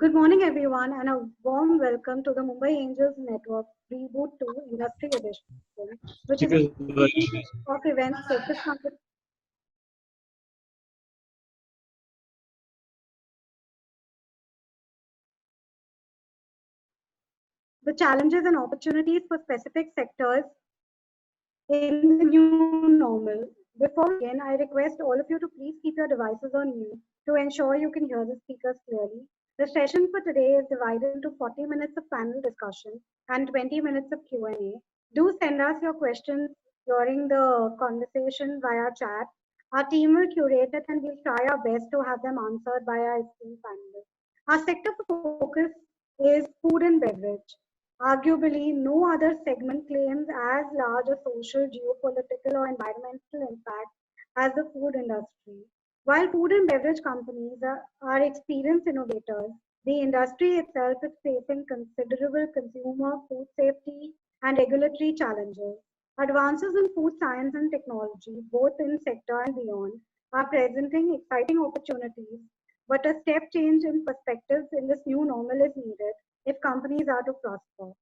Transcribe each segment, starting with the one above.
Good morning, everyone, and a warm welcome to the Mumbai Angels Network Reboot 2 Industry Edition, which is a series of events focused on the challenges and opportunities for specific sectors in the new normal. Before we begin, I request all of you to please keep your devices on mute to ensure you can hear the speakers clearly. The session for today is divided into 40 minutes of panel discussion and 20 minutes of Q&A. Do send us your questions during the conversation via chat. Our team will curate it and we'll try our best to have them answered by our esteemed panelists. Our sector of focus is food and beverage. Arguably, no other segment claims as large a social, geopolitical, or environmental impact as the food industry. While food and beverage companies are experienced innovators, the industry itself is facing considerable consumer, food safety, and regulatory challenges. Advances in food science and technology, both in sector and beyond, are presenting exciting opportunities, but a step change in perspectives in this new normal is needed if companies are to prosper.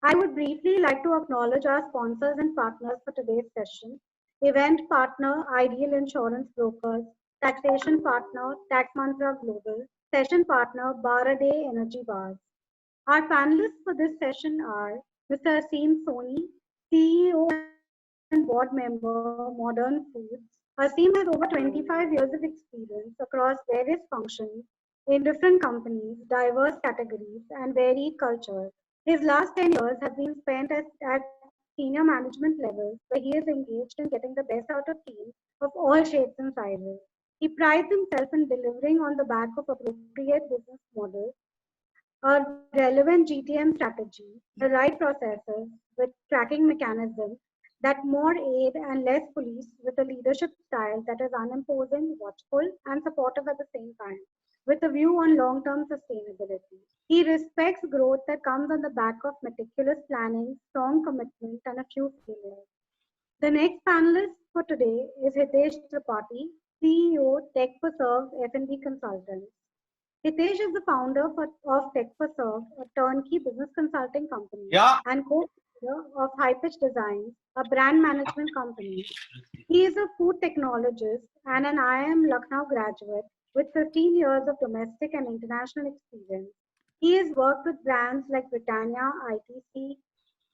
I would briefly like to acknowledge our sponsors and partners for today's session. Event partner, Ideal Insurance Brokers, taxation partner, Tax Mantra Global, session partner, Baraday Energy Bars. Our panelists for this session are Mr. Aseem Soni, CEO and board member, Modern Foods. Aseem has over 25 years of experience across various functions in different companies, diverse categories, and varied cultures. His last 10 years have been spent at senior management levels, where he is engaged in getting the best out of teams of all shapes and sizes. He prides himself in delivering on the back of appropriate business models, a relevant GTM strategy, the right processes with tracking mechanisms that more aid and less police, with a leadership style that is unimposing, watchful, and supportive at the same time, with a view on long-term sustainability. He respects growth that comes on the back of meticulous planning, strong commitment, and a few failures. The next panelist for today is Hitesh Tripathi, CEO, Tech for Serve F&B Consultants. Hitesh is the founder of Tech for Serve, a turnkey business consulting company, and co-founder of High Pitch Designs, a brand management company. He is a food technologist and an IIM Lucknow graduate with 15 years of domestic and international experience. He has worked with brands like Britannia, ITC,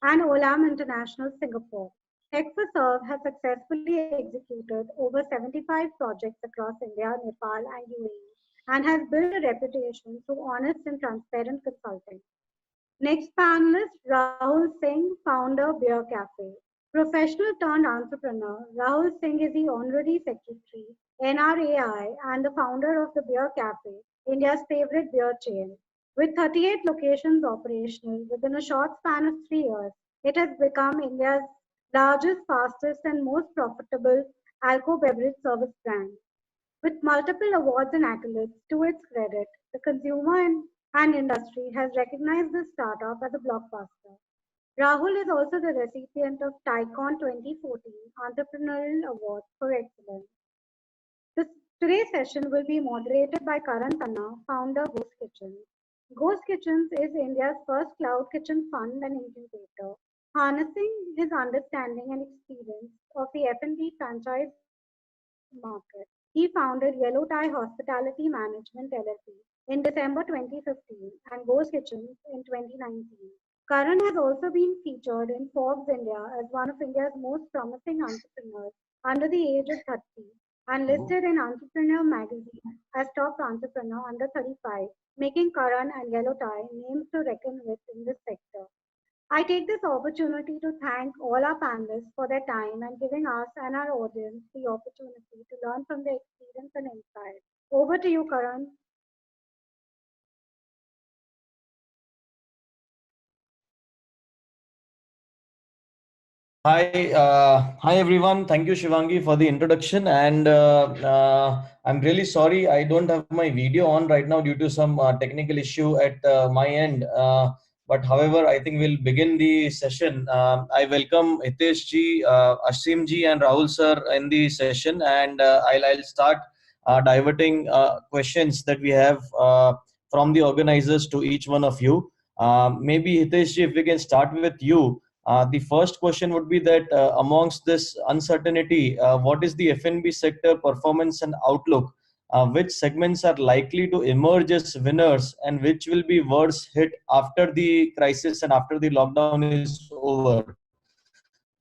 and Olam International Singapore. Tech for Serve has successfully executed over 75 projects across India, Nepal, and UAE, and has built a reputation through honest and transparent consulting. Next panelist, Rahul Singh, founder, Beer Cafe. Professional turned entrepreneur, Rahul Singh is the Honorary Secretary, NRAI, and the founder of the Beer Cafe, India's favorite beer chain. With 38 locations operational within a short span of 3 years, it has become India's largest, fastest, and most profitable alcohol beverage service brand. With multiple awards and accolades to its credit, the consumer and industry has recognized this startup as a blockbuster. Rahul is also the recipient of Tycon 2014 Entrepreneurial Award for Excellence. This, today's session will be moderated by Karan Khanna, founder Ghost Kitchens. Ghost Kitchens is India's first cloud kitchen fund and incubator, harnessing his understanding and experience of the F&B franchise market. He founded Yellow Tie Hospitality Management LLP in December 2015 and Ghost Kitchens in 2019. Karan has also been featured in Forbes India as one of India's most promising entrepreneurs under the age of 30 and listed in Entrepreneur magazine as top entrepreneur under 35, making Karan and Yellow Tie names to reckon with in this sector. I take this opportunity to thank all our panelists for their time and giving us and our audience the opportunity to learn from their experience and insights. Over to you, Karan. Hi everyone. Thank you, Shivangi, for the introduction. And I'm really sorry I don't have my video on right now due to some technical issue at my end. But however, I think we'll begin the session. I welcome Hitesh ji, Aseem ji, and Rahul sir in the session, and I'll start diverting questions that we have from the organizers to each one of you. Maybe Hitesh, if we can start with you. The first question would be that amongst this uncertainty, what is the F&B sector performance and outlook? Which segments are likely to emerge as winners and which will be worse hit after the crisis and after the lockdown is over?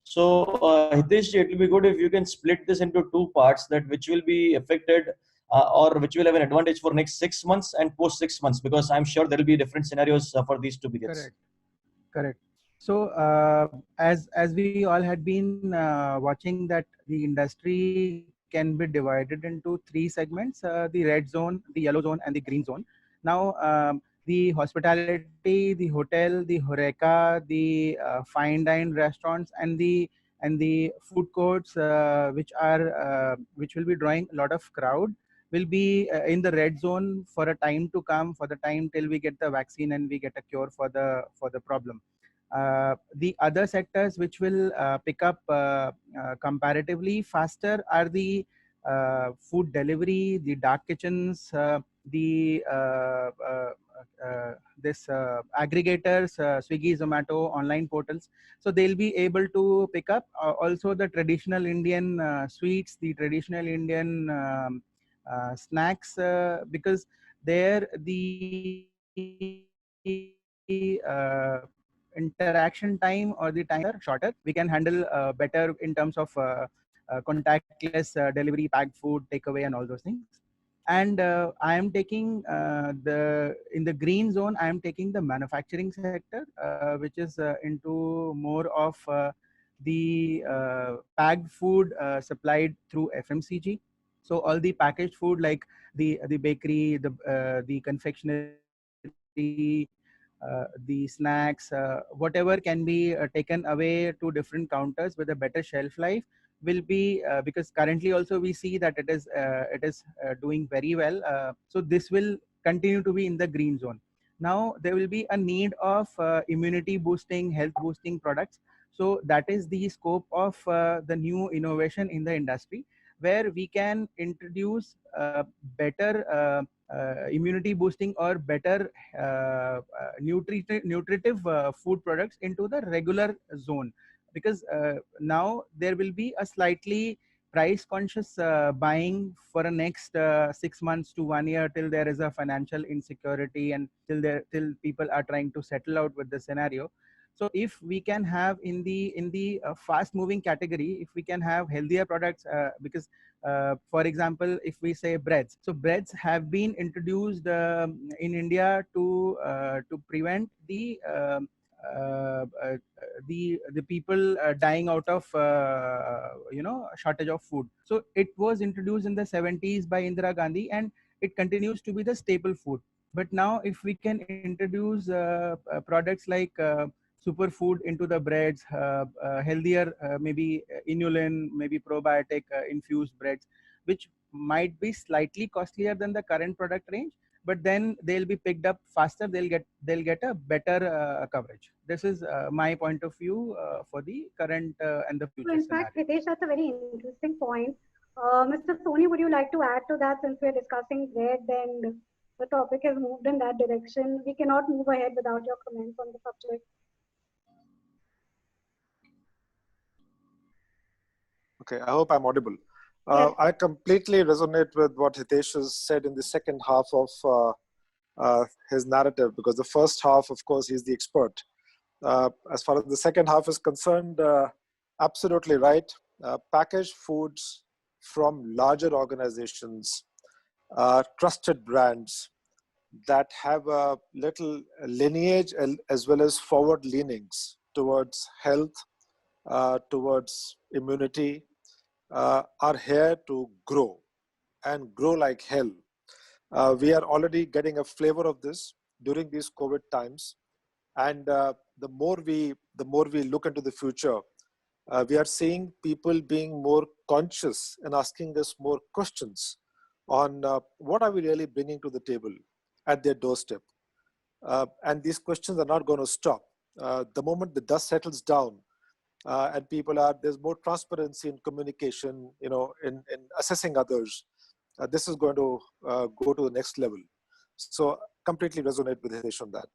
So, Hitesh, it will be good if you can split this into two parts, that which will be affected or which will have an advantage for next 6 months and post 6 months, because I'm sure there will be different scenarios for these two periods. Correct. Correct. So as we all had been watching that the industry can be divided into three segments: the red zone, the yellow zone, and the green zone. Now the hospitality, the hotel, the horeca, the fine dine restaurants, and the food courts, which will be drawing a lot of crowd, will be in the red zone for a time to come, for the time till we get the vaccine and we get a cure for the problem. The other sectors which will pick up comparatively faster are the food delivery, the dark kitchens, the aggregators, Swiggy, Zomato, online portals. So they'll be able to pick up also the traditional Indian sweets, the traditional Indian snacks, because there the interaction time or the time shorter. We can handle better in terms of contactless delivery, packed food, takeaway, and all those things. And I am taking in the green zone, I am taking the manufacturing sector, which is into more of the packed food supplied through FMCG. So all the packaged food like the bakery, the confectionery, the snacks, whatever can be taken away to different counters with a better shelf life will be because currently also we see that it is doing very well. So this will continue to be in the green zone. Now there will be a need of immunity boosting, health boosting products. So that is the scope of the new innovation in the industry, where we can introduce better immunity boosting or better nutritive food products into the regular zone, because now there will be a slightly price conscious buying for the next 6 months to 1 year, till there is a financial insecurity and till people are trying to settle out with the scenario. So if we can have in the fast moving category, if we can have healthier products, because for example, if we say breads, so breads have been introduced in India to prevent the people dying out of shortage of food. So it was introduced in the 70s by Indira Gandhi, and it continues to be the staple food. But now if we can introduce products like superfood into the breads, healthier, maybe inulin, maybe probiotic infused breads, which might be slightly costlier than the current product range, but then they'll be picked up faster. They'll get a better coverage. This is my point of view for the current and the future. So in fact, Hitesh, that's a very interesting point. Mr. Soni, would you like to add to that, since we're discussing bread and the topic has moved in that direction? We cannot move ahead without your comments on the subject. Okay, I hope I'm audible. Yes. I completely resonate with what Hitesh has said in the second half of his narrative, because the first half, of course, he's the expert. As far as the second half is concerned, absolutely right. Packaged foods from larger organizations, trusted brands that have a little lineage as well as forward leanings towards health, towards immunity, are here to grow and grow like hell. We are already getting a flavor of this during these COVID times, and the more we look into the future, we are seeing people being more conscious and asking us more questions on what are we really bringing to the table at their doorstep. And these questions are not going to stop. The moment the dust settles down, and there's more transparency in communication, in assessing others, this is going to go to the next level. So completely resonate with Hitesh on that.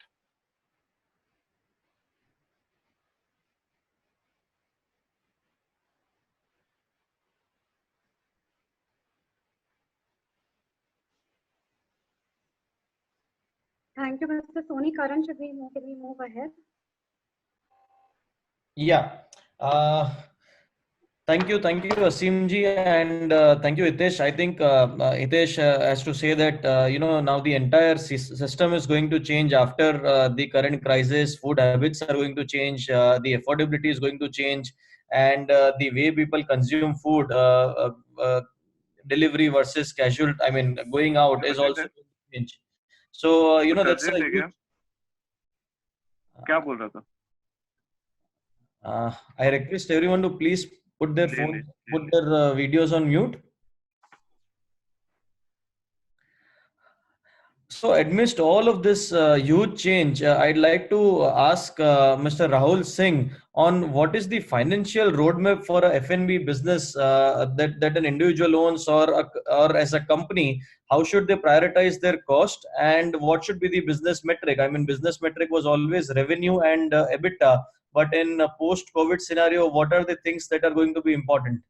Thank you, Mr. Soni. Karan, can we move ahead? Yeah. Thank you, Asim ji, and thank you, Hitesh. I think Hitesh has to say that now the entire system is going to change after the current crisis. Food habits are going to change. The affordability is going to change, and the way people consume food, delivery versus casual. I mean, going out is also going to change. So that's a huge. क्या बोल रहा था? I request everyone to please put their videos on mute. So amidst all of this huge change, I'd like to ask Mr. Rahul Singh on what is the financial roadmap for a F&B business that an individual owns or as a company. How should they prioritize their cost, and what should be the business metric? I mean, business metric was always revenue and EBITDA, but in a post-COVID scenario, what are the things that are going to be important?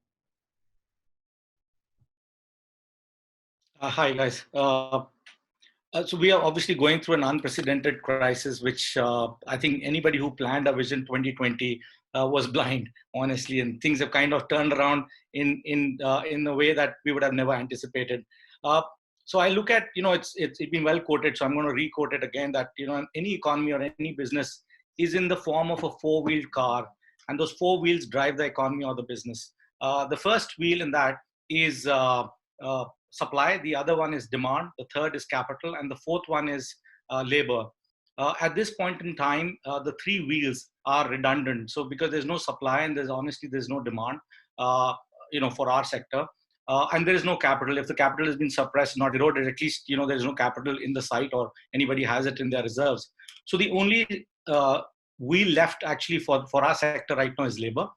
Hi guys. So we are obviously going through an unprecedented crisis, which I think anybody who planned a Vision 2020 was blind, honestly, and things have kind of turned around in a way that we would have never anticipated. So I look at, it's been well quoted, so I'm going to re-quote it again, that any economy or any business is in the form of a four-wheeled car, and those four wheels drive the economy or the business. The first wheel in that is supply, the other one is demand, the third is capital, and the fourth one is labor. At this point in time, the three wheels are redundant. So because there's no supply and there's no demand, for our sector, and there is no capital. If the capital has been suppressed, not eroded, at least there is no capital in the site or anybody has it in their reserves. So the only wheel left actually for our sector right now is labor,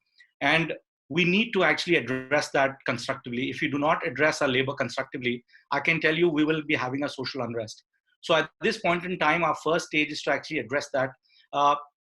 and we need to actually address that constructively. If we do not address our labor constructively, I can tell you we will be having a social unrest. So at this point in time, our first stage is to actually address that.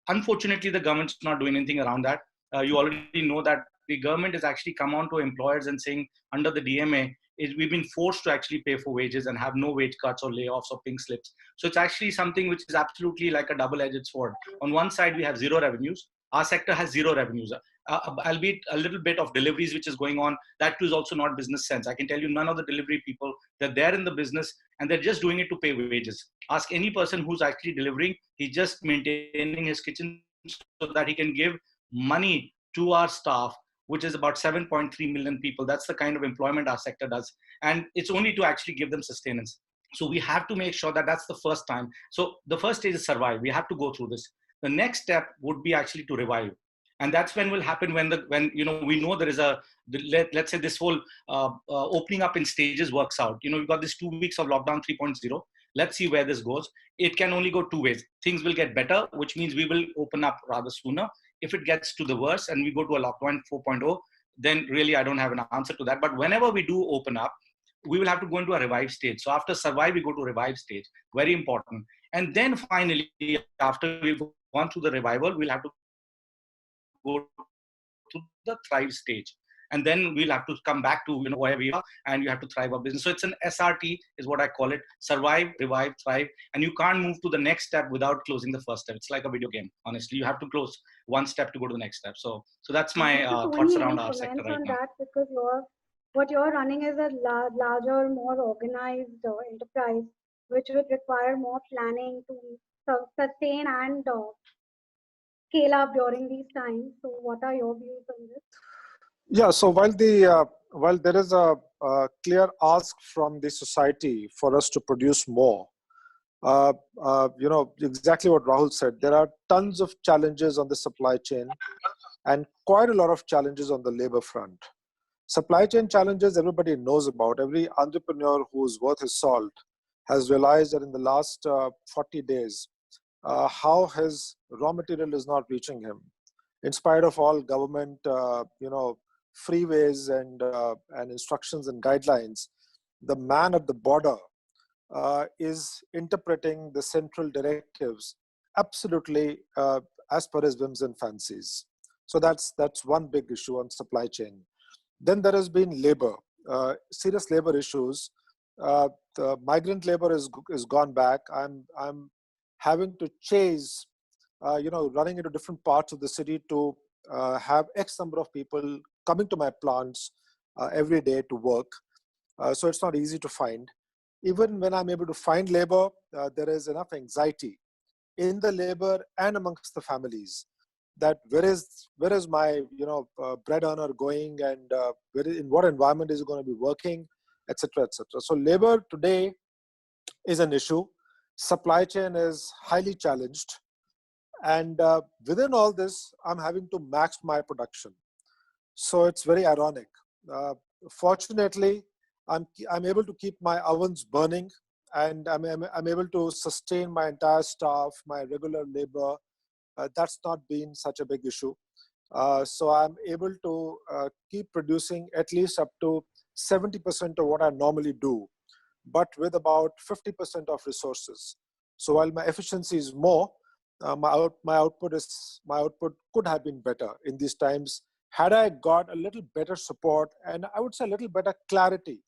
Unfortunately, the government's not doing anything around that. You already know that the government has actually come on to employers and saying under the DMA, we've been forced to actually pay for wages and have no wage cuts or layoffs or pink slips. So it's actually something which is absolutely like a double-edged sword. On one side, we have zero revenues. Our sector has zero revenues. Albeit a little bit of deliveries which is going on, that too is also not business sense. I can tell you none of the delivery people, they're there in the business and they're just doing it to pay wages. Ask any person who's actually delivering, he's just maintaining his kitchen so that he can give money to our staff, which is about 7.3 million people. That's the kind of employment our sector does. And it's only to actually give them sustenance. So we have to make sure that that's the first time. So the first stage is survive. We have to go through this. The next step would be actually to revive. And that's when will happen when we know there is let's say this whole opening up in stages works out. We've got this 2 weeks of lockdown 3.0. Let's see where this goes. It can only go two ways. Things will get better, which means we will open up rather sooner. If it gets to the worst and we go to a lockdown 4.0, then really I don't have an answer to that. But whenever we do open up, we will have to go into a revive stage. So after survive, we go to revive stage. Very important. And then finally, after we've gone through the revival, we'll have to go to the thrive stage, and then we'll have to come back to where we are, and you have to thrive our business. So it's an SRT is what I call it: survive, revive, thrive. And you can't move to the next step without closing the first step. It's like a video game. Honestly, you have to close one step to go to the next step. So that's my thoughts around our sector right now. That because what you're running is a larger, more organized enterprise, which would require more planning to sustain and scale up during these times. So what are your views on this? Yeah, so while there is a clear ask from the society for us to produce more, exactly what Rahul said, there are tons of challenges on the supply chain and quite a lot of challenges on the labor front. Supply chain challenges everybody knows about. Every entrepreneur who's worth his salt has realized that in the last 40 days, how his raw material is not reaching him, in spite of all government, freeways and instructions and guidelines. The man at the border is interpreting the central directives absolutely as per his whims and fancies. So that's one big issue on supply chain. Then there has been labor, serious labor issues. The migrant labor is gone back. I'm having to chase, running into different parts of the city to have X number of people coming to my plants every day to work. So it's not easy to find. Even when I'm able to find labor, there is enough anxiety in the labor and amongst the families that where is my bread earner going, and in what environment is it going to be working, etc., etc. So labor today is an issue. Supply chain is highly challenged, and within all this, I'm having to max my production. So it's very ironic. Fortunately, I'm able to keep my ovens burning, and I'm able to sustain my entire staff, my regular labor. That's not been such a big issue. So I'm able to keep producing at least up to 70% of what I normally do, but with about 50% of resources. So while my efficiency is more, my output could have been better in these times had I got a little better support, and I would say a little better clarity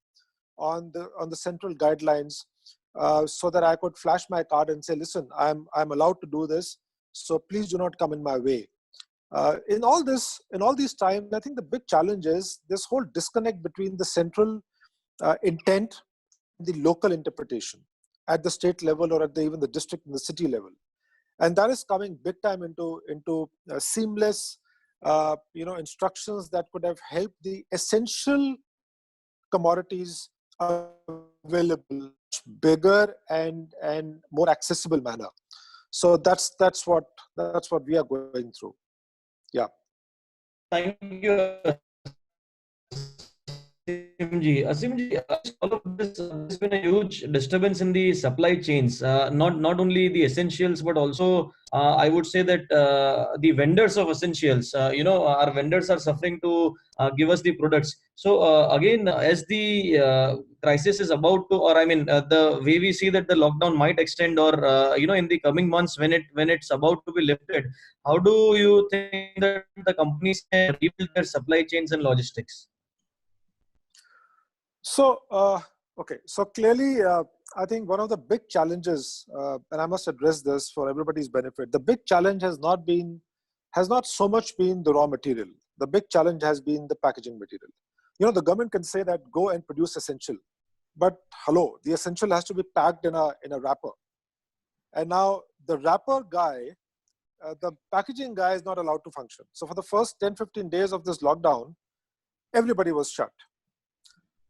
on the central guidelines, so that I could flash my card and say, listen, I'm allowed to do this, so please do not come in my way. In all these times, I think the big challenge is this whole disconnect between the central intent and the local interpretation at the state level or at even the district and the city level. And that is coming big time into seamless instructions that could have helped the essential commodities available bigger and more accessible manner. So that's what we are going through. Yeah. Thank you, Asimji, all of this has been a huge disturbance in the supply chains. Not only the essentials, but also I would say that the vendors of essentials. Our vendors are suffering to give us the products. So again, as the crisis is about to, or I mean, the way we see that the lockdown might extend, or in the coming months when it's about to be lifted, how do you think that the companies can rebuild their supply chains and logistics? So, okay. So clearly, I think one of the big challenges, and I must address this for everybody's benefit, the big challenge has not so much been the raw material. The big challenge has been the packaging material. The government can say that go and produce essential, but hello, the essential has to be packed in a wrapper. And now the wrapper guy, the packaging guy is not allowed to function. So for the first 10, 15 days of this lockdown, everybody was shut.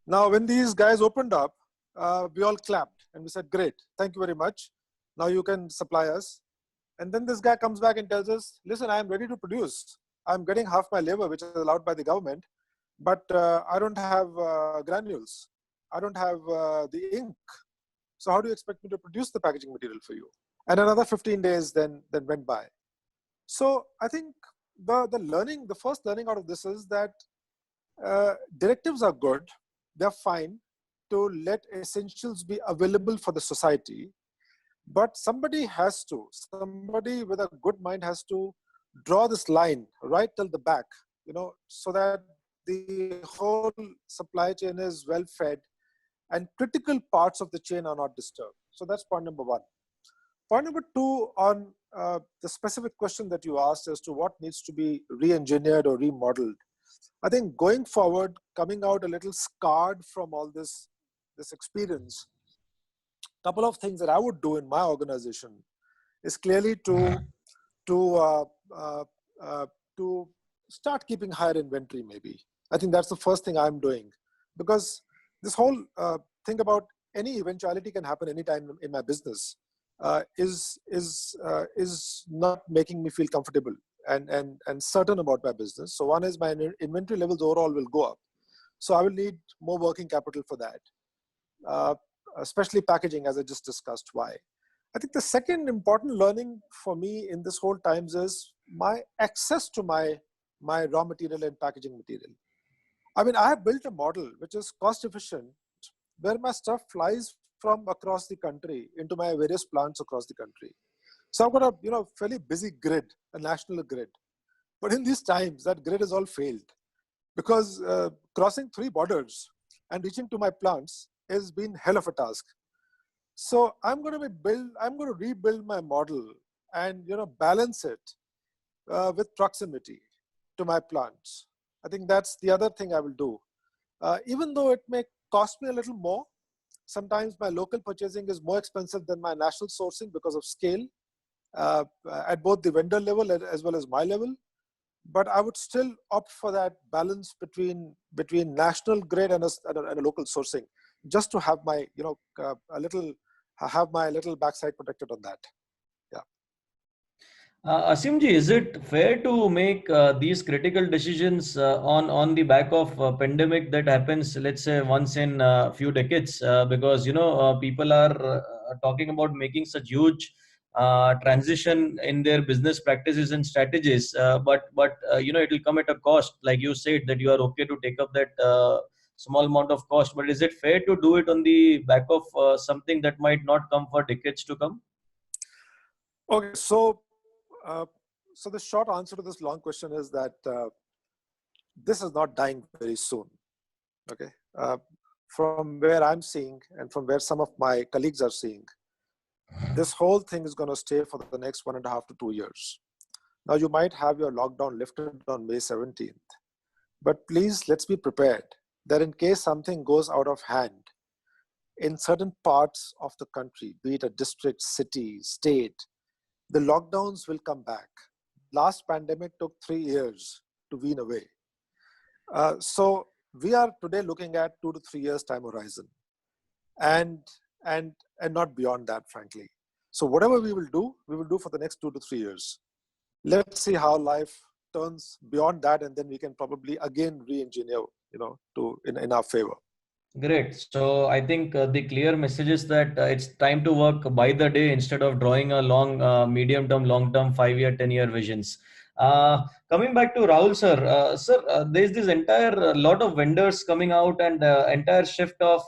Now, when these guys opened up, we all clapped and we said, great, thank you very much. Now you can supply us. And then this guy comes back and tells us, listen, I'm ready to produce. I'm getting half my labor, which is allowed by the government, but I don't have granules. I don't have the ink. So how do you expect me to produce the packaging material for you? And another 15 days then went by. So I think the first learning out of this is that directives are good. They're fine to let essentials be available for the society, but somebody with a good mind has to draw this line right till the back, so that the whole supply chain is well fed and critical parts of the chain are not disturbed. So that's point number one. Point number two, on the specific question that you asked as to what needs to be re-engineered or remodeled. I think going forward, coming out a little scarred from all this experience, a couple of things that I would do in my organization is clearly to start keeping higher inventory. Maybe I think that's the first thing I'm doing, because this whole thing about any eventuality can happen anytime in my business is not making me feel comfortable and certain about my business. So one is my inventory levels overall will go up. So I will need more working capital for that, especially packaging, as I just discussed why. I think the second important learning for me in this whole times is my access to my raw material and packaging material. I mean, I have built a model which is cost efficient, where my stuff flies from across the country into my various plants across the country. So I've got a fairly busy grid, a national grid. But in these times, that grid has all failed because crossing 3 borders and reaching to my plants has been hell of a task. So I'm going to rebuild my model and balance it with proximity to my plants. I think that's the other thing I will do. Even though it may cost me a little more, sometimes my local purchasing is more expensive than my national sourcing because of scale at both the vendor level as well as my level. But I would still opt for that balance between national grid and a local sourcing, just to have my my little backside protected on that. Asimji, is it fair to make these critical decisions on the back of pandemic that happens, let's say, once in a few decades? Because people are talking about making such huge transition in their business practices and strategies, but it will come at a cost. Like you said, that you are okay to take up that small amount of cost, but is it fair to do it on the back of something that might not come for decades to come? Okay, so the short answer to this long question is that this is not dying very soon. Okay, from where I'm seeing and from where some of my colleagues are seeing, this whole thing is going to stay for the next 1.5 to 2 years. Now, you might have your lockdown lifted on May 17th, but please, let's be prepared that in case something goes out of hand in certain parts of the country, be it a district, city, state, the lockdowns will come back. Last pandemic took 3 years to wean away. So we are today looking at 2 to 3 years time horizon, and not beyond that, frankly. So whatever we will do for the next 2 to 3 years. Let's see how life turns beyond that, and then we can probably again re-engineer, in our favor. Great. So I think the clear message is that it's time to work by the day instead of drawing a long, medium-term, long-term, 5-year, 10-year visions. Coming back to Rahul sir, there's this entire lot of vendors coming out and entire shift of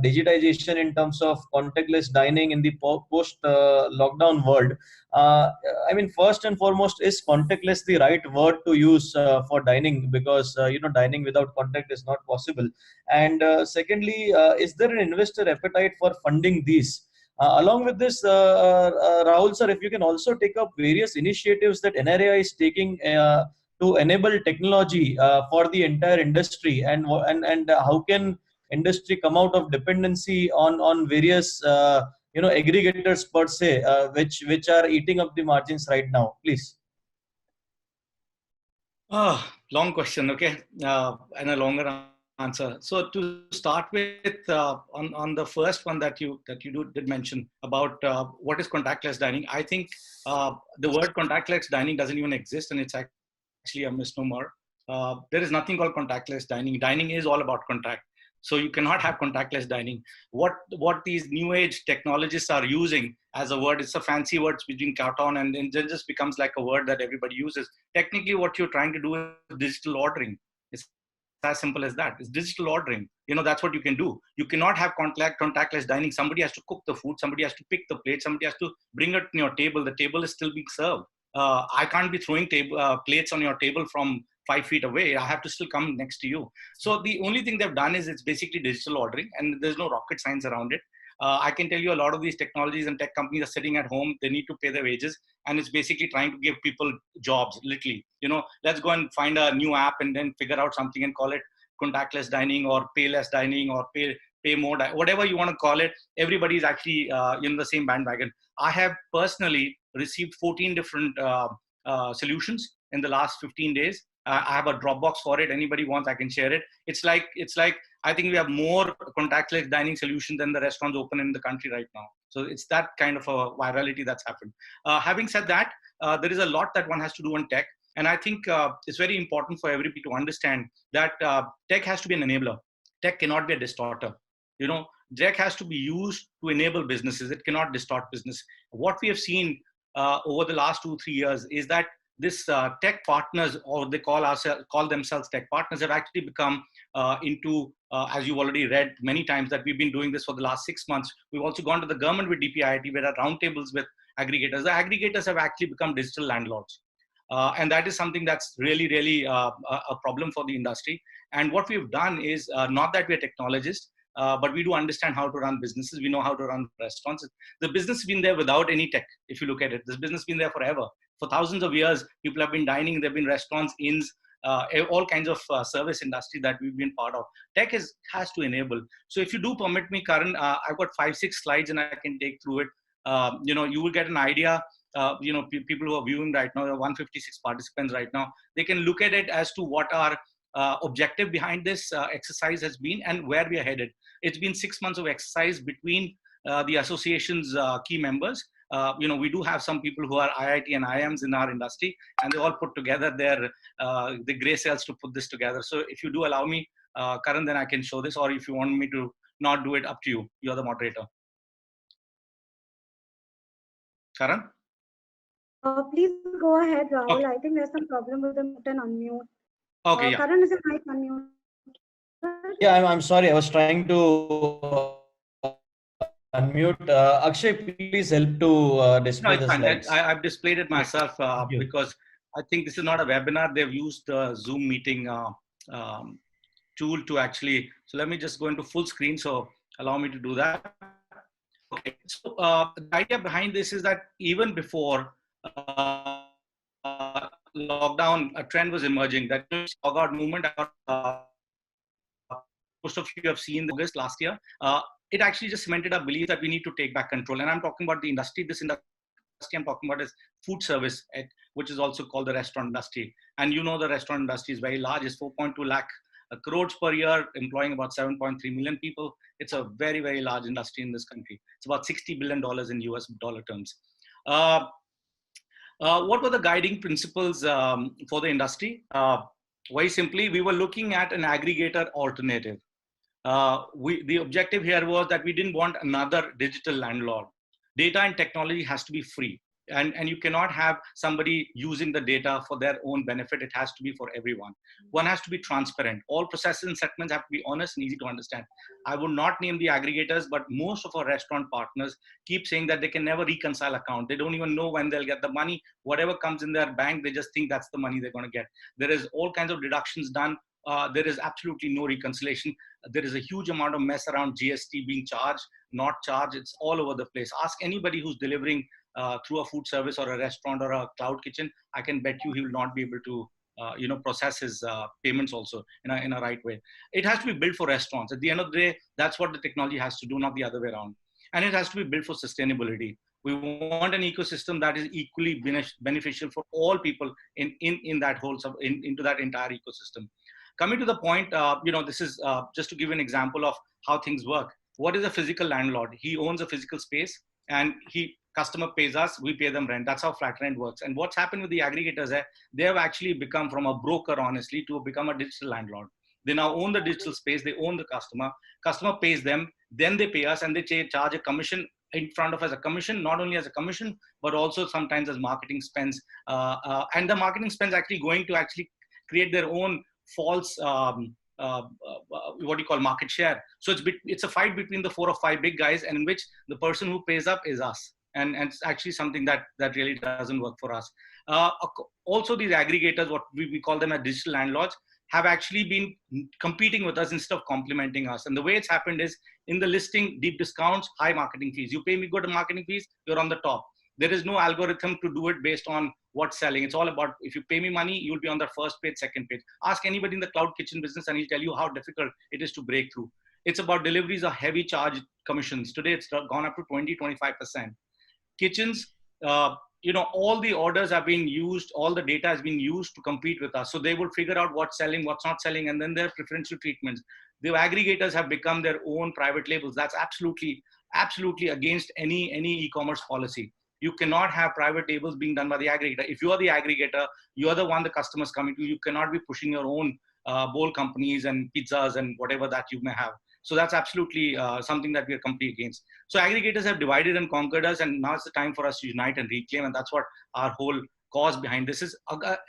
digitization in terms of contactless dining in the post-lockdown world. I mean, first and foremost, is contactless the right word to use for dining? Because dining without contact is not possible. And secondly, is there an investor appetite for funding these? Along with this, Rahul sir, if you can also take up various initiatives that NRAI is taking to enable technology for the entire industry, and how can industry come out of dependency on various aggregators per se, which are eating up the margins right now, please. Long question, okay, and a longer answer. So to start with, on the first one that you did mention about what is contactless dining, I think the word contactless dining doesn't even exist, and it's actually a misnomer. There is nothing called contactless dining. Dining is all about contact. So you cannot have contactless dining. What these new age technologists are using as a word, it's a fancy word between carton, and then it just becomes like a word that everybody uses. Technically, what you're trying to do is digital ordering. It's as simple as that. It's digital ordering. That's what you can do. You cannot have contactless dining. Somebody has to cook the food. Somebody has to pick the plate. Somebody has to bring it to your table. The table is still being served. I can't be throwing plates on your table from 5 feet away. I have to still come next to you. So the only thing they've done is it's basically digital ordering, and there's no rocket science around it. I can tell you a lot of these technologies and tech companies are sitting at home. They need to pay their wages, and it's basically trying to give people jobs, literally. Let's go and find a new app and then figure out something and call it contactless dining or pay less dining or pay more, whatever you want to call it. Everybody's actually in the same bandwagon. I have personally received 14 different solutions in the last 15 days. I have a Dropbox for it. Anybody wants, I can share it. It's like I think we have more contactless dining solutions than the restaurants open in the country right now. So it's that kind of a virality that's happened. Having said that, there is a lot that one has to do on tech. And I think it's very important for everybody to understand that tech has to be an enabler. Tech cannot be a distorter. Tech has to be used to enable businesses. It cannot distort business. What we have seen over the last 2-3 years is that this tech partners, or they call themselves tech partners, have actually become as you've already read many times, that we've been doing this for the last 6 months. We've also gone to the government with DPIIT, where our roundtables with aggregators. The aggregators have actually become digital landlords. And that is something that's really, really a problem for the industry. And what we've done is not that we're technologists, but we do understand how to run businesses. We know how to run restaurants. The business has been there without any tech. If you look at it, this business has been there forever. For thousands of years, people have been dining. There have been restaurants, inns, all kinds of service industry that we've been part of. Tech has to enable. So if you do permit me, Karan, I've got 5-6 slides and I can take through it. You will get an idea. People who are viewing right now, there are 156 participants right now. They can look at it as to what our objective behind this exercise has been and where we are headed. It's been 6 months of exercise between the association's key members. We do have some people who are IIT and IIMs in our industry, and they all put together the gray cells to put this together. So if you do allow me, Karan, then I can show this, or if you want me to not do it, up to you. You're the moderator. Karan? Please go ahead, Rahul. Okay. I think there's some problem with the mute and unmute. Okay, yeah. Karan, is your mic unmute? Yeah, I'm sorry. I was trying to unmute. Akshay, please help to display No, it's the fine. slides. I've displayed it myself you. because I think this is not a webinar. They've used the Zoom meeting tool to actually. So let me just go into full screen. So allow me to do that. Okay. So the idea behind this is that even before lockdown, a trend was emerging, that logout movement. Most of you have seen August last year. It actually just cemented our belief that we need to take back control. And I'm talking about the industry. This industry I'm talking about is food service, which is also called the restaurant industry. And the restaurant industry is very large. It's 4.2 lakh crores per year, employing about 7.3 million people. It's a very, very large industry in this country. It's about $60 billion in US dollar terms. What were the guiding principles for the industry? Very simply, we were looking at an aggregator alternative. The objective here was that we didn't want another digital landlord. Data and technology has to be free. And you cannot have somebody using the data for their own benefit. It has to be for everyone. One has to be transparent. All processes and settlements have to be honest and easy to understand. I would not name the aggregators, but most of our restaurant partners keep saying that they can never reconcile account. They don't even know when they'll get the money. Whatever comes in their bank, they just think that's the money they're going to get. There is all kinds of deductions done. There is absolutely no reconciliation. There is a huge amount of mess around GST being charged, not charged. It's all over the place. Ask anybody who's delivering through a food service or a restaurant or a cloud kitchen. I can bet you he will not be able to process his payments also in a right way. It has to be built for restaurants. At the end of the day, that's what the technology has to do, not the other way around. And it has to be built for sustainability. We want an ecosystem that is equally beneficial for all people in that whole into that entire ecosystem. Coming to the point, this is just to give an example of how things work. What is a physical landlord? He owns a physical space, and customer pays us, we pay them rent. That's how flat rent works. And what's happened with the aggregators, they have actually become from a broker, honestly, to become a digital landlord. They now own the digital space, they own the customer pays them, then they pay us, and they charge a commission in front of us, a commission, not only as a commission, but also sometimes as marketing spends. And the marketing spends actually going to actually create their own false what do you call market share. So it's a fight between the 4 or 5 big guys, and in which the person who pays up is us. And it's actually something that really doesn't work for us. Also, these aggregators, what we call them as digital landlords, have actually been competing with us instead of complementing us. And the way it's happened is, in the listing, deep discounts, high marketing fees. You pay me good marketing fees, you're on the top. There is no algorithm to do it based on what's selling. It's all about, if you pay me money, you'll be on the first page, second page. Ask anybody in the cloud kitchen business and he'll tell you how difficult it is to break through. It's about deliveries of heavy charge commissions. Today, it's gone up to 20-25%. Kitchens, all the orders are being used, all the data is being used to compete with us. So they will figure out what's selling, what's not selling, and then there are preferential treatments. The aggregators have become their own private labels. That's absolutely against any e-commerce policy. You cannot have private labels being done by the aggregator. If you are the aggregator, you are the one the customer's coming to. You cannot be pushing your own bowl companies and pizzas and whatever that you may have. So that's absolutely something that we are completely against. So aggregators have divided and conquered us, and now it's the time for us to unite and reclaim, and that's what our whole cause behind this is,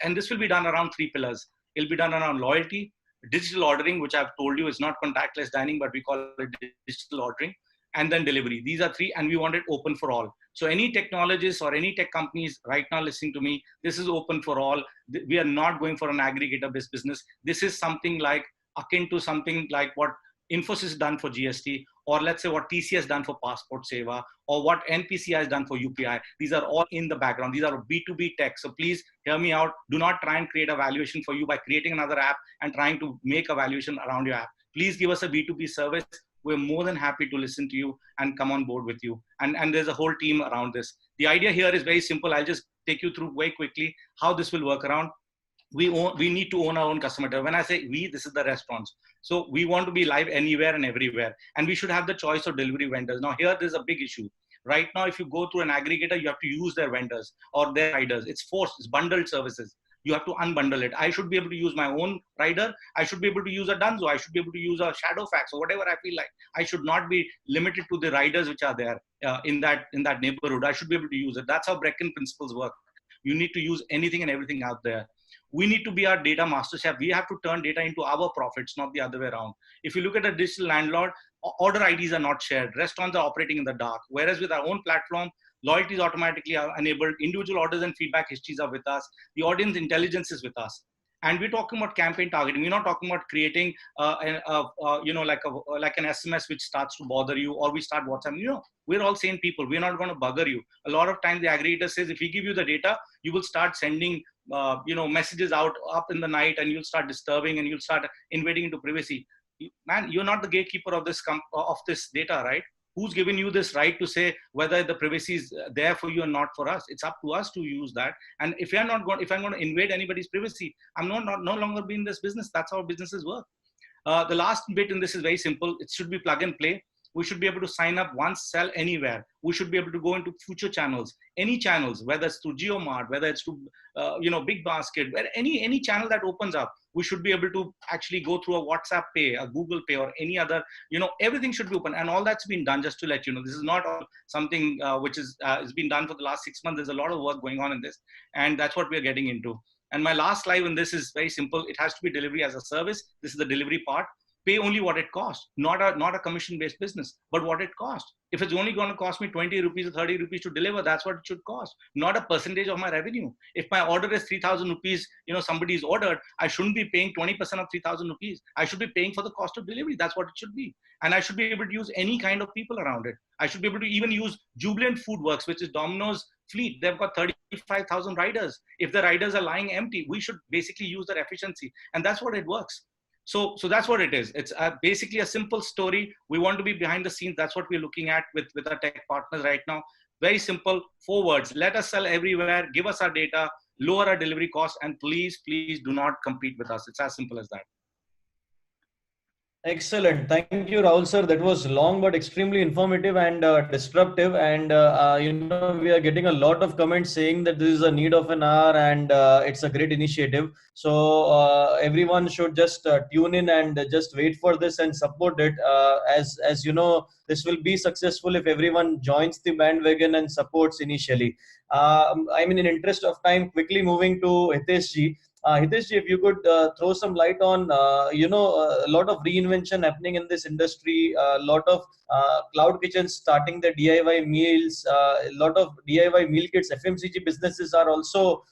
and this will be done around 3 pillars. It'll be done around loyalty, digital ordering, which I've told you is not contactless dining, but we call it digital ordering, and then delivery. These are 3, and we want it open for all. So any technologists or any tech companies right now listening to me, this is open for all. We are not going for an aggregator-based business. This is something like akin to something like what Infosys done for GST, or let's say what TCS done for Passport Seva, or what NPCI has done for UPI. These are all in the background. These are B2B tech. So please hear me out. Do not try and create a valuation for you by creating another app and trying to make a valuation around your app. Please give us a B2B service. We're more than happy to listen to you and come on board with you. And there's a whole team around this. The idea here is very simple. I'll just take you through very quickly how this will work around. We need to own our own customer data. When I say we, this is the restaurants. So we want to be live anywhere and everywhere. And we should have the choice of delivery vendors. Now here, there's a big issue. Right now, if you go through an aggregator, you have to use their vendors or their riders. It's forced, it's bundled services. You have to unbundle it. I should be able to use my own rider. I should be able to use a Dunzo. I should be able to use a Shadowfax or whatever I feel like. I should not be limited to the riders which are there in that neighborhood. I should be able to use it. That's how Breckin principles work. You need to use anything and everything out there. We need to be our data master chef. We have to turn data into our profits, not the other way around. If you look at a digital landlord, order IDs are not shared. Restaurants are operating in the dark. Whereas with our own platform, loyalty is automatically enabled. Individual orders and feedback histories are with us. The audience intelligence is with us. And we're talking about campaign targeting. We're not talking about creating, like an SMS which starts to bother you, or we start WhatsApp. We're all sane people. We're not going to bugger you. A lot of times the aggregator says, if we give you the data, you will start sending, messages out up in the night, and you'll start disturbing, and you'll start invading into privacy. Man, you're not the gatekeeper of this data, right? Who's given you this right to say whether the privacy is there for you or not for us? It's up to us to use that. And if I'm going to invade anybody's privacy, I'm no longer be in this business. That's how businesses work. The last bit in this is very simple. It should be plug and play. We should be able to sign up once, sell anywhere. We should be able to go into future channels, any channels, whether it's through JioMart, whether it's through, Big Basket, where any channel that opens up, we should be able to actually go through a WhatsApp Pay, a Google Pay, or any other, everything should be open. And all that's been done, just to let you know. This is not something which has been done for the last 6 months. There's a lot of work going on in this. And that's what we're getting into. And my last slide in this is very simple. It has to be delivery as a service. This is the delivery part. Pay only what it costs, not a commission-based business, but what it costs. If it's only going to cost me 20 rupees or 30 rupees to deliver, that's what it should cost, not a percentage of my revenue. If my order is 3,000 rupees, somebody's ordered, I shouldn't be paying 20% of 3,000 rupees. I should be paying for the cost of delivery. That's what it should be. And I should be able to use any kind of people around it. I should be able to even use Jubilant Foodworks, which is Domino's fleet. They've got 35,000 riders. If the riders are lying empty, we should basically use their efficiency. And that's what it works. So that's what it is. It's basically a simple story. We want to be behind the scenes. That's what we're looking at with our tech partners right now. Very simple, 4 words. Let us sell everywhere. Give us our data. Lower our delivery costs. And please, please do not compete with us. It's as simple as that. Excellent. Thank you, Rahul sir. That was long but extremely informative and disruptive. And we are getting a lot of comments saying that this is a need of an hour, and it's a great initiative. So everyone should just tune in and just wait for this and support it. As you know, this will be successful if everyone joins the bandwagon and supports initially. In interest of time, quickly moving to Hitesh ji. Hitesh, if you could throw some light on, a lot of reinvention happening in this industry, a lot of cloud kitchens starting the DIY meals, a lot of DIY meal kits, FMCG businesses are also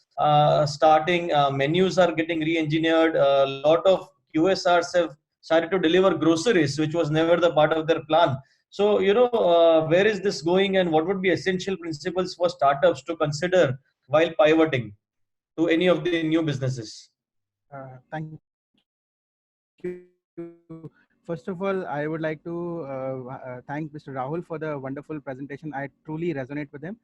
starting, menus are getting re-engineered, a lot of QSRs have started to deliver groceries, which was never the part of their plan. So, where is this going, and what would be essential principles for startups to consider while pivoting to any of the new businesses? Thank you. First of all, I would like to thank Mr. Rahul for the wonderful presentation. I truly resonate with him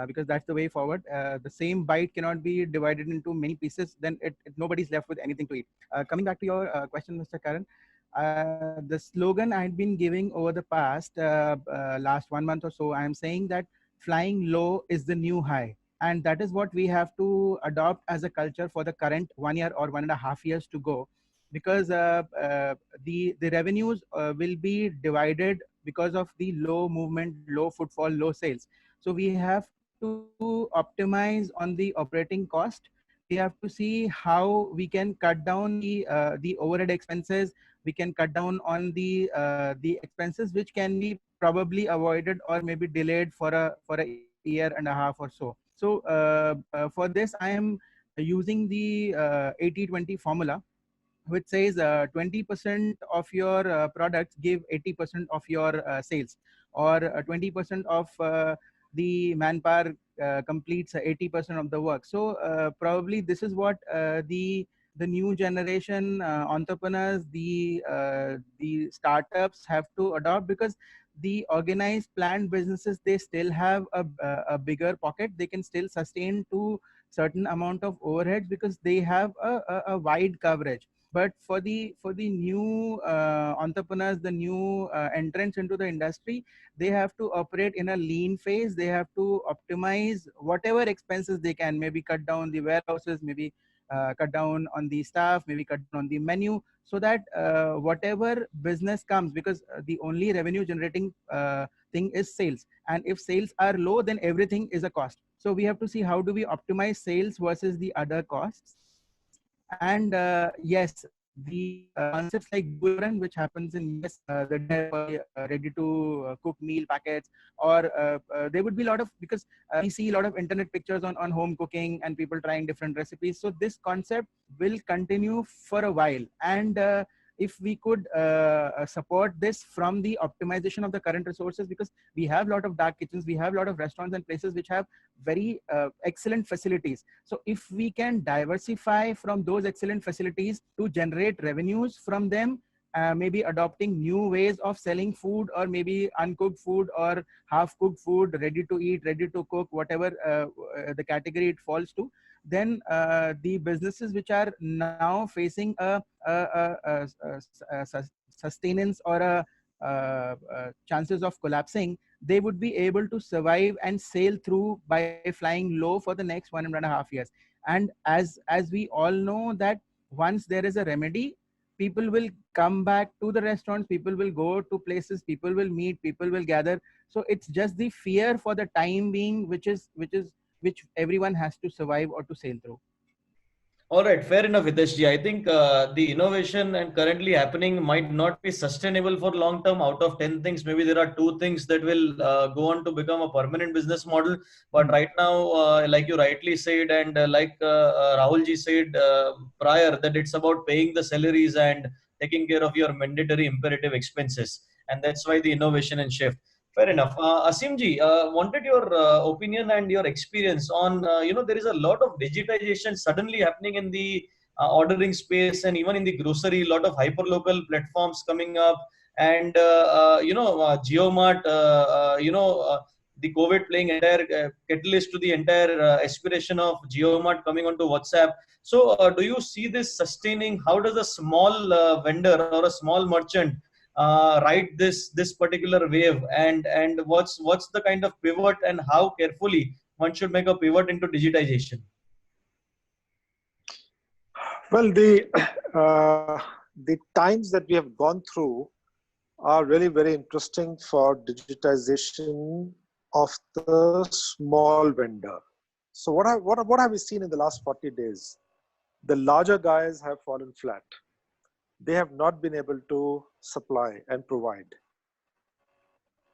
because that's the way forward. The same bite cannot be divided into many pieces, then nobody's left with anything to eat. Coming back to your question, Mr. Karan, the slogan I had been giving over the past last 1 month or so, I am saying that flying low is the new high. And that is what we have to adopt as a culture for the current 1 year or 1.5 years to go, because the revenues will be divided because of the low movement, low footfall, low sales. So we have to optimize on the operating cost. We have to see how we can cut down the overhead expenses. We can cut down on the expenses which can be probably avoided or maybe delayed for a year and a half or so. So for this, I am using the 80-20 formula, which says 20% of your products give 80% of your sales, or 20% of the manpower completes 80% of the work. So probably this is what the new generation entrepreneurs, the startups have to adopt, because the organized planned businesses, they still have a bigger pocket. They can still sustain to certain amount of overheads because they have a wide coverage. But for the new entrepreneurs, the new entrants into the industry, they have to operate in a lean phase. They have to optimize whatever expenses they can, maybe cut down the warehouses, maybe cut down on the staff, maybe cut down on the menu, so that whatever business comes, because the only revenue generating thing is sales, and if sales are low, then everything is a cost. So we have to see how do we optimize sales versus the other costs. And yes, the concepts like Google Run, which happens in US, the ready to cook meal packets, or there would be a lot of, because we see a lot of internet pictures on home cooking and people trying different recipes. So this concept will continue for a while. And if we could support this from the optimization of the current resources, because we have a lot of dark kitchens, we have a lot of restaurants and places which have very excellent facilities. So if we can diversify from those excellent facilities to generate revenues from them, maybe adopting new ways of selling food, or maybe uncooked food or half cooked food, ready to eat, ready to cook, whatever the category it falls to, then the businesses which are now facing a sustenance or chances of collapsing, they would be able to survive and sail through by flying low for the next 1.5 years. And as we all know that once there is a remedy, people will come back to the restaurants, people will go to places, people will meet, people will gather. So it's just the fear for the time being which everyone has to survive or to sail through. All right, fair enough, Hiteshji. I think the innovation and currently happening might not be sustainable for long term. Out of 10 things, maybe there are 2 things that will go on to become a permanent business model. But right now, like you rightly said, and like Rahulji said prior, that it's about paying the salaries and taking care of your mandatory imperative expenses. And that's why the innovation and shift. Fair enough. Asimji, wanted your opinion and your experience on, there is a lot of digitization suddenly happening in the ordering space, and even in the grocery, a lot of hyperlocal platforms coming up. And, JioMart, the COVID playing entire catalyst to the entire aspiration of JioMart coming onto WhatsApp. So do you see this sustaining? How does a small vendor or a small merchant ride this particular wave, and what's the kind of pivot, and how carefully one should make a pivot into digitization? Well, the times that we have gone through are really very interesting for digitization of the small vendor. So what have we seen in the last 40 days? The larger guys have fallen flat. They have not been able to supply and provide.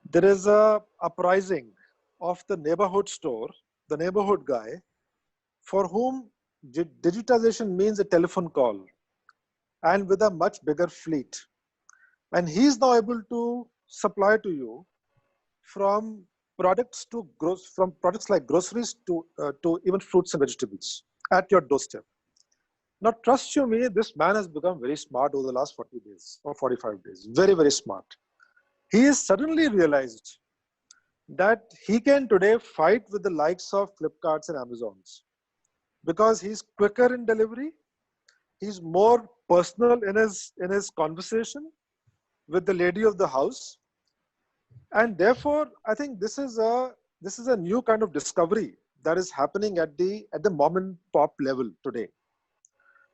There is a uprising of the neighborhood store, the neighborhood guy, for whom digitization means a telephone call, and with a much bigger fleet. And he's now able to supply to you from products like groceries to even fruits and vegetables at your doorstep. Now, trust you me, this man has become very smart over the last 40 days or 45 days. Very, very smart. He has suddenly realized that he can today fight with the likes of Flipkarts and Amazons, because he's quicker in delivery. He's more personal in his conversation with the lady of the house. And therefore, I think this is a new kind of discovery that is happening at the mom and pop level today.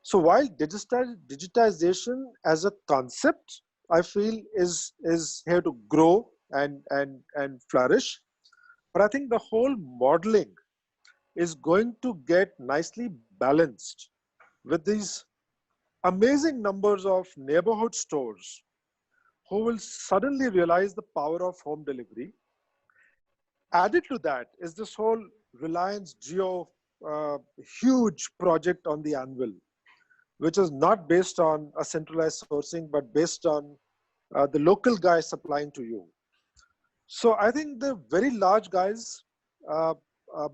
So while digitization as a concept, I feel is here to grow and flourish, But I think the whole modeling is going to get nicely balanced with these amazing numbers of neighborhood stores who will suddenly realize the power of home delivery. Added to that is this whole Reliance Jio huge project on the anvil, which is not based on a centralized sourcing, but based on the local guys supplying to you. So I think the very large guys,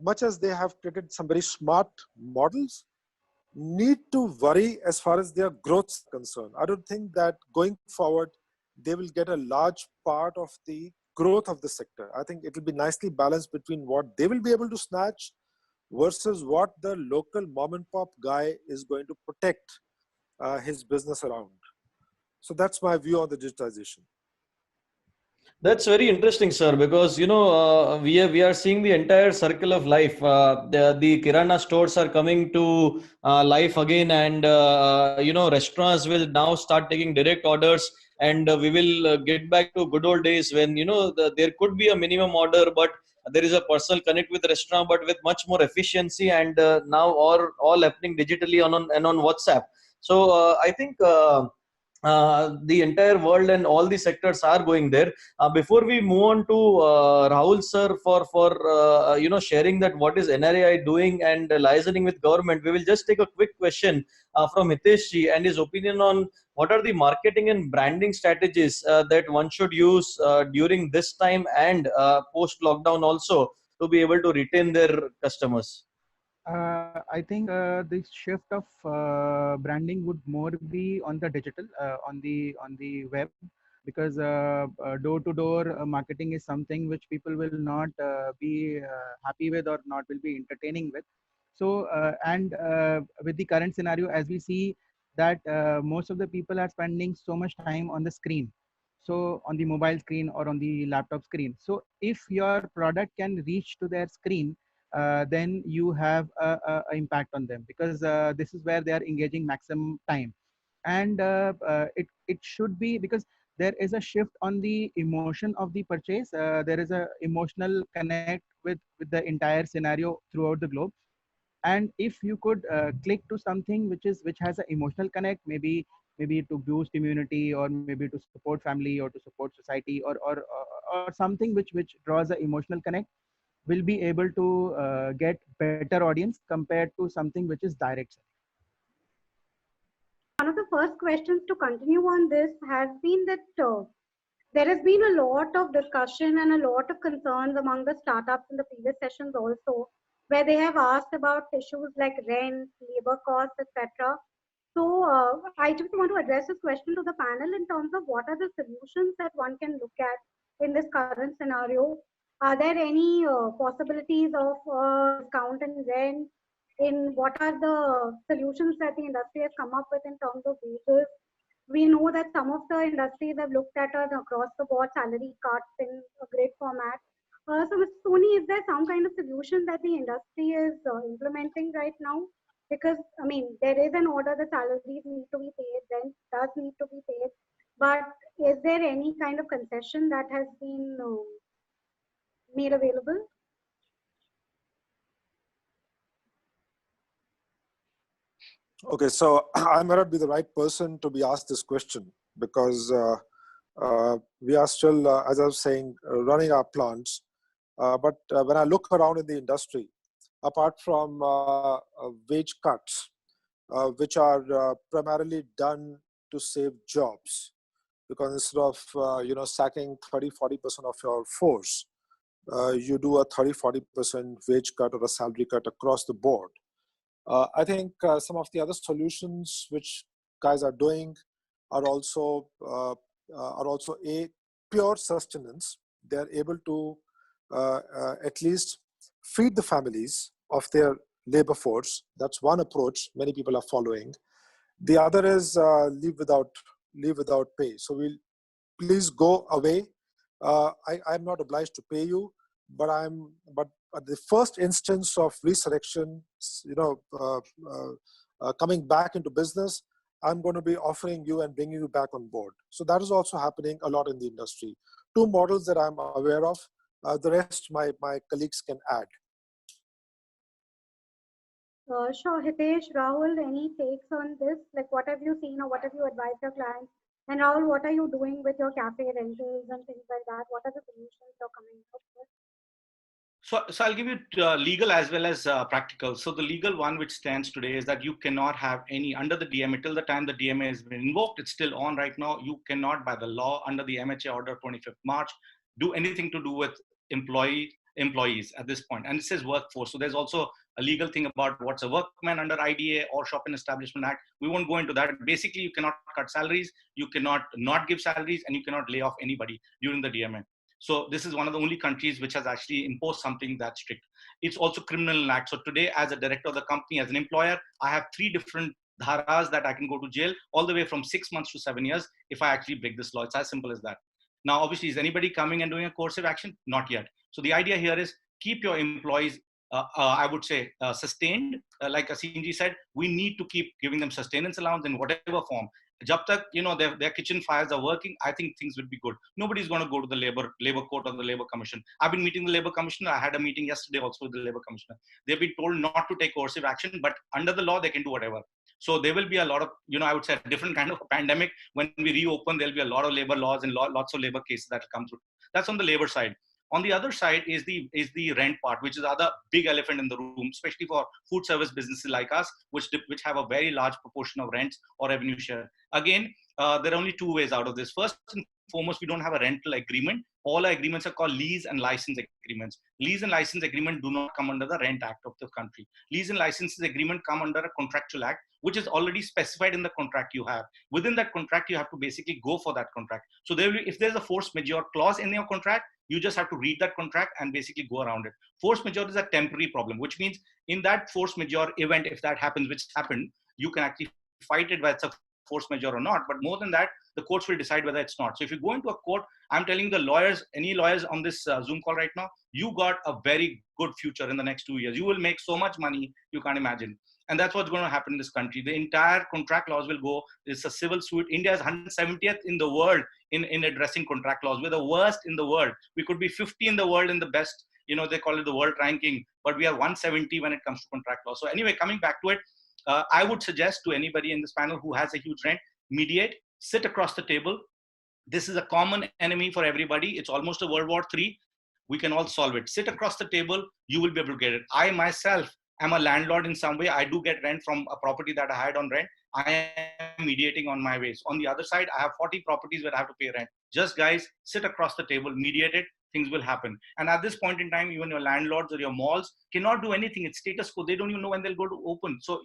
much as they have created some very smart models, need to worry as far as their growth is concerned. I don't think that going forward, they will get a large part of the growth of the sector. I think it will be nicely balanced between what they will be able to snatch versus what the local mom and pop guy is going to protect his business around. So that's my view on the digitization. That's very interesting, sir, because we are seeing the entire circle of life. The Kirana stores are coming to life again, and restaurants will now start taking direct orders, and we will get back to good old days when there could be a minimum order, but there is a personal connect with the restaurant, but with much more efficiency, and now all happening digitally on WhatsApp. So I think. The entire world and all the sectors are going there. Before we move on to Rahul sir for sharing that what is NRAI doing and liaising with government, we will just take a quick question from Hitesh ji and his opinion on what are the marketing and branding strategies that one should use during this time and post lockdown also to be able to retain their customers. I think the shift of branding would more be on the digital, on the web, because door-to-door marketing is something which people will not be happy with or not will be entertaining with. So and with the current scenario, as we see that most of the people are spending so much time on the screen, so on the mobile screen or on the laptop screen. So if your product can reach to their screen, then you have a impact on them, because this is where they are engaging maximum time. And it should be, because there is a shift on the emotion of the purchase. There is a emotional connect with the entire scenario throughout the globe. And if you could click to something which has an emotional connect, maybe to boost immunity, or maybe to support family, or to support society, or something which draws an emotional connect, will be able to get better audience compared to something which is direct. One of the first questions to continue on this has been that there has been a lot of discussion and a lot of concerns among the startups in the previous sessions also, where they have asked about issues like rent, labor costs, etc. So I just want to address this question to the panel in terms of what are the solutions that one can look at in this current scenario. Are there any possibilities of discount and rent? In what are the solutions that the industry has come up with in terms of wages? We know that some of the industries have looked at an across the board salary cuts in a great format. So, Mr. Soni, is there some kind of solution that the industry is implementing right now? Because, I mean, there is an order that salaries need to be paid, rent does need to be paid. But is there any kind of concession that has been made available? Okay, so I might not be the right person to be asked this question, because we are still, as I was saying, running our plants. But when I look around in the industry, apart from wage cuts, which are primarily done to save jobs, because instead of sacking 30-40% of your force, you do a 30-40% wage cut or a salary cut across the board. I think some of the other solutions which guys are doing are also a pure sustenance. They are able to at least feed the families of their labor force. That's one approach many people are following. The other is leave without pay. So we'll please go away. I'm not obliged to pay you, but at the first instance of resurrection, coming back into business, I'm going to be offering you and bringing you back on board. So that is also happening a lot in the industry. Two models that I'm aware of. The rest my colleagues can add. Sure, Hitesh, Rahul, any takes on this? Like, what have you seen or what have you advised your clients? And Rahul, what are you doing with your cafe rentals and things like that? What are the solutions you're coming up with? So I'll give you legal as well as practical. So the legal one which stands today is that you cannot have any under the DMA till the time the DMA has been invoked. It's still on right now. You cannot, by the law under the MHA order 25th March, do anything to do with employees at this point. And it says workforce. So there's also a legal thing about what's a workman under IDA or Shop and Establishment Act. We won't go into that. Basically, you cannot cut salaries, you cannot not give salaries, and you cannot lay off anybody during the DMA. So this is one of the only countries which has actually imposed something that strict. It's also criminal in act. So today, as a director of the company, as an employer, I have 3 different dharas that I can go to jail, all the way from 6 months to 7 years if I actually break this law. It's as simple as that. Now, obviously, is anybody coming and doing a coercive action? Not yet. So the idea here is keep your employees, I would say, sustained. Like Asimji said, we need to keep giving them sustenance allowance in whatever form. Jab tak, their kitchen fires are working, I think things will be good. Nobody's going to go to the labor court or the labor commission. I've been meeting the labor commissioner. I had a meeting yesterday also with the labor commissioner. They've been told not to take coercive action, but under the law, they can do whatever. So there will be a lot of, I would say, a different kind of pandemic. When we reopen, there'll be a lot of labor laws and lots of labor cases that will come through. That's on the labor side. On the other side is the rent part, which is the other big elephant in the room, especially for food service businesses like us, which have a very large proportion of rents or revenue share. Again, there are only 2 ways out of this. First and foremost, we don't have a rental agreement. All our agreements are called lease and license agreements. Lease and license agreement do not come under the Rent Act of the country. Lease and licenses agreement come under a contractual act, which is already specified in the contract you have. Within that contract, you have to basically go for that contract. So if there's a force majeure clause in your contract, you just have to read that contract and basically go around it. Force majeure is a temporary problem, which means in that force majeure event, if that happens, which happened, you can actually fight it whether it's a force majeure or not. But more than that, the courts will decide whether it's not. So if you go into a court, I'm telling the lawyers, any lawyers on this Zoom call right now, you got a very good future in the next 2 years. You will make so much money you can't imagine. And that's what's going to happen in this country. The entire contract laws will go. It's a civil suit. India is 170th in the world in addressing contract laws. We're the worst in the world. We could be 50 in the world in the best, they call it the world ranking, but we are 170 when it comes to contract law. So anyway, coming back to it, I would suggest to anybody in this panel who has a huge rent, mediate, sit across the table. This is a common enemy for everybody. It's almost a World War III. We can all solve it. Sit across the table. You will be able to get it. I myself am a landlord in some way. I do get rent from a property that I had on rent. I am mediating on my ways. On the other side, I have 40 properties where I have to pay rent. Just guys, sit across the table, mediate it, things will happen. And at this point in time, even your landlords or your malls cannot do anything. It's status quo. They don't even know when they'll go to open. So,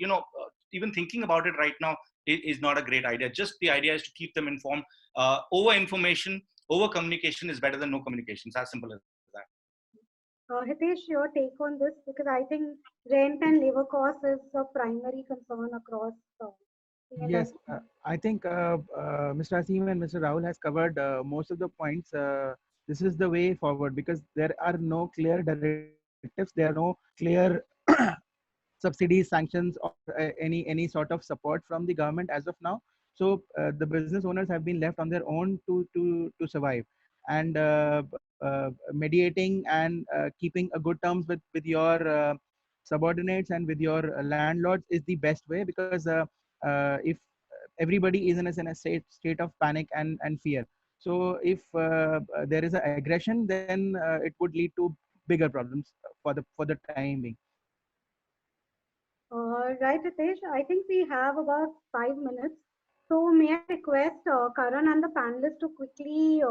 even thinking about it right now is not a great idea. Just the idea is to keep them informed. Over information, over communication is better than no communication. It's as simple as that. Hitesh, your take on this, because I think rent and labor costs is a primary concern across. Yes, I think Mr. Asim and Mr. Rahul has covered most of the points. This is the way forward because there are no clear directives, there are no clear subsidies, sanctions, or any sort of support from the government as of now. So the business owners have been left on their own to survive. And mediating and keeping a good terms with your subordinates and with your landlords is the best way, because if everybody is in a state of panic and fear, so if there is an aggression, then it would lead to bigger problems for the time being. Right, Hitesh. I think we have about 5 minutes. So may I request Karan and the panelists to quickly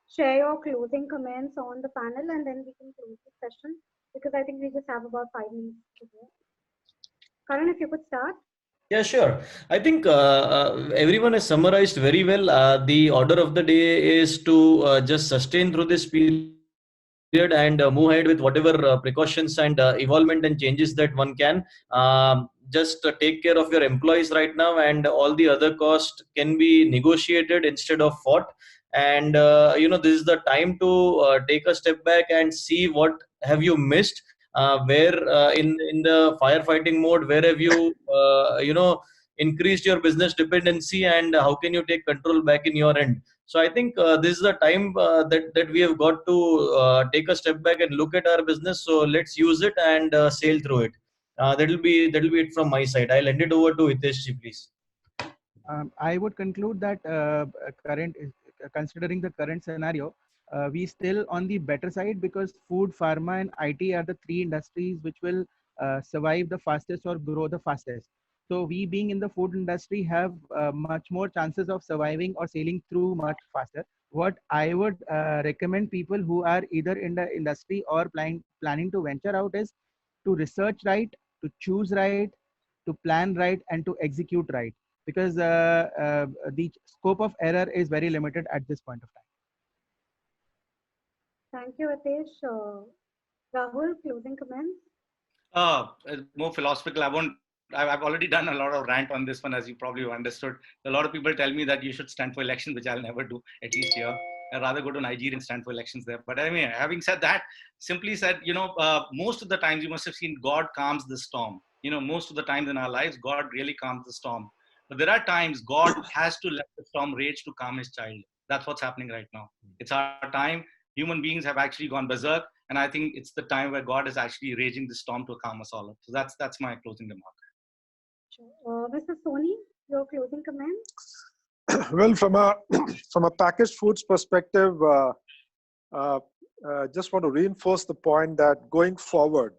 share your closing comments on the panel, and then we can close the session, because I think we just have about 5 minutes to go. Karan, if you could start. Yeah, sure. I think everyone has summarized very well. The order of the day is to just sustain through this period and move ahead with whatever precautions and evolvement and changes that one can. Just take care of your employees right now, and all the other costs can be negotiated instead of fought. And this is the time to take a step back and see what have you missed. Where in the firefighting mode, where have you increased your business dependency, and how can you take control back in your end? So I think this is the time that we have got to take a step back and look at our business. So let's use it and sail through it. That'll be it from my side. I'll hand it over to Hitesh ji, please. I would conclude that considering the current scenario, we still on the better side, because food, pharma, and IT are the three industries which will survive the fastest or grow the fastest. So we, being in the food industry, have much more chances of surviving or sailing through much faster. What I would recommend people who are either in the industry or planning to venture out is to research right, to choose right, to plan right, and to execute right, because the scope of error is very limited at this point of time. Thank you, Hitesh. Rahul, closing comments? More philosophical. I've already done a lot of rant on this one, as you probably have understood. A lot of people tell me that you should stand for elections, which I'll never do, at least here. I'd rather go to Nigeria and stand for elections there. But I mean, having said that, simply said, most of the times you must have seen God calms the storm. Most of the times in our lives, God really calms the storm. But there are times God has to let the storm rage to calm his child. That's what's happening right now. It's our time. Human beings have actually gone berserk. And I think it's the time where God is actually raging the storm to calm us all up. So that's my closing remark. Sure. Mr. Soni, your closing comments? Well, from a packaged foods perspective, just want to reinforce the point that going forward,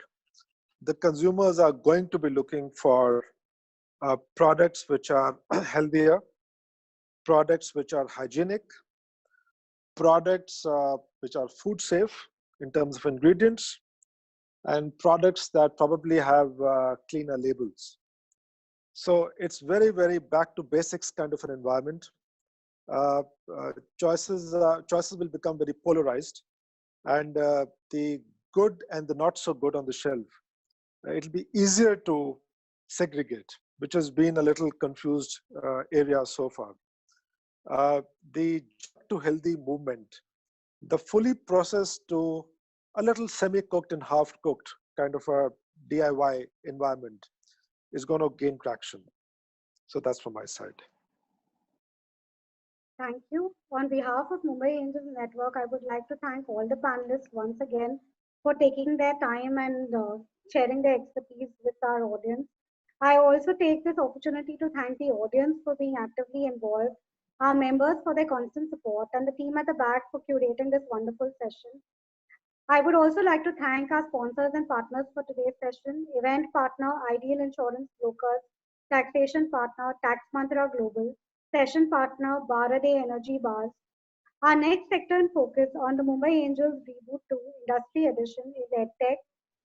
the consumers are going to be looking for products which are healthier, products which are hygienic, products which are food safe in terms of ingredients, and products that probably have cleaner labels. So it's very, very back to basics kind of an environment. Choices will become very polarized, and the good and the not so good on the shelf. It'll be easier to segregate, which has been a little confused area so far. The to healthy movement, the fully processed to a little semi-cooked and half-cooked kind of a DIY environment is going to gain traction. So that's from my side. Thank you. On behalf of Mumbai Angels Network, I would like to thank all the panelists once again for taking their time and sharing their expertise with our audience. I also take this opportunity to thank the audience for being actively involved, our members for their constant support, and the team at the back for curating this wonderful session. I would also like to thank our sponsors and partners for today's session: event partner, Ideal Insurance Brokers; taxation partner, Tax Mantra Global; session partner, Baraday Energy Bars. Our next sector in focus on the Mumbai Angels Reboot 2 Industry Edition is EdTech,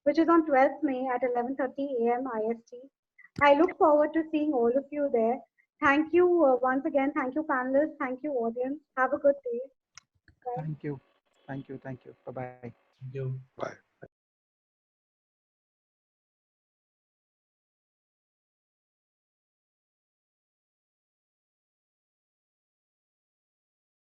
which is on 12th May at 11:30 a.m. IST. I look forward to seeing all of you there. Thank you once again. Thank you, panelists. Thank you, audience. Have a good day. Bye. Thank you. Thank you. Thank you. Bye-bye. Thank you. Bye.